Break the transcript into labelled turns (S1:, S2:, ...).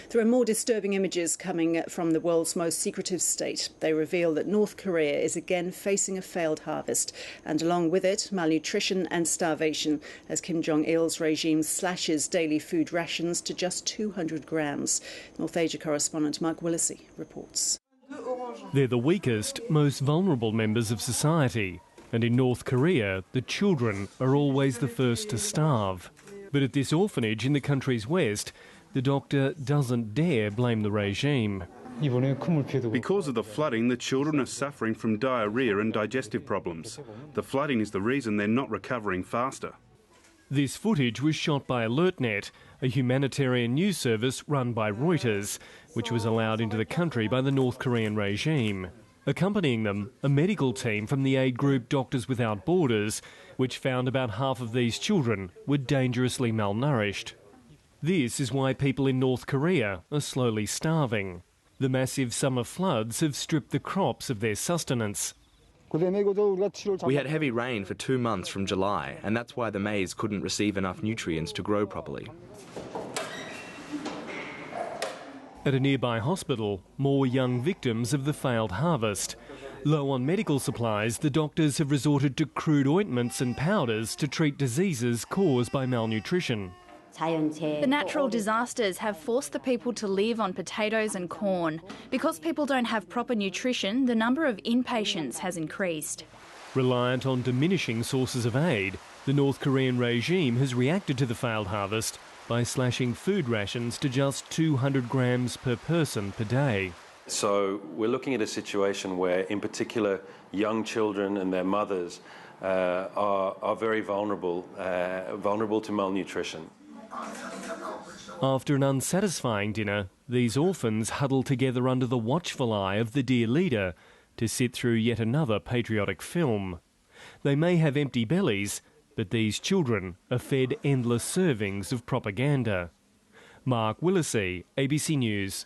S1: There are more disturbing images coming from the world's most secretive state. They reveal that North Korea is again facing a failed harvest, and along with it, malnutrition and starvation, as Kim Jong-il's regime slashes daily food rations to just 200 grams. North Asia correspondent Mark Willesee reports.
S2: They're the weakest, most vulnerable members of society. And in North Korea, the children are always the first to starve. But at this orphanage in the country's west, the doctor doesn't dare blame the regime.
S3: Because of the flooding, the children are suffering from diarrhoea and digestive problems. The flooding is the reason they're not recovering faster.
S2: This footage was shot by AlertNet, a humanitarian news service run by Reuters, which was allowed into the country by the North Korean regime. Accompanying them, a medical team from the aid group Doctors Without Borders, which found about half of these children were dangerously malnourished. This is why people in North Korea are slowly starving. The massive summer floods have stripped the crops of their sustenance.
S4: We had heavy rain for 2 months from July, and that's why the maize couldn't receive enough nutrients to grow properly.
S2: At a nearby hospital, more young victims of the failed harvest. Low on medical supplies, the doctors have resorted to crude ointments and powders to treat diseases caused by malnutrition.
S5: The natural disasters have forced the people to live on potatoes and corn. Because people don't have proper nutrition, the number of inpatients has increased.
S2: Reliant on diminishing sources of aid, the North Korean regime has reacted to the failed harvest by slashing food rations to just 200 grams per person per day.
S6: So we're looking at a situation where, in particular, young children and their mothers are very vulnerable to malnutrition.
S2: After an unsatisfying dinner, these orphans huddle together under the watchful eye of the dear leader to sit through yet another patriotic film. They may have empty bellies, but these children are fed endless servings of propaganda. Mark Willesee, ABC News.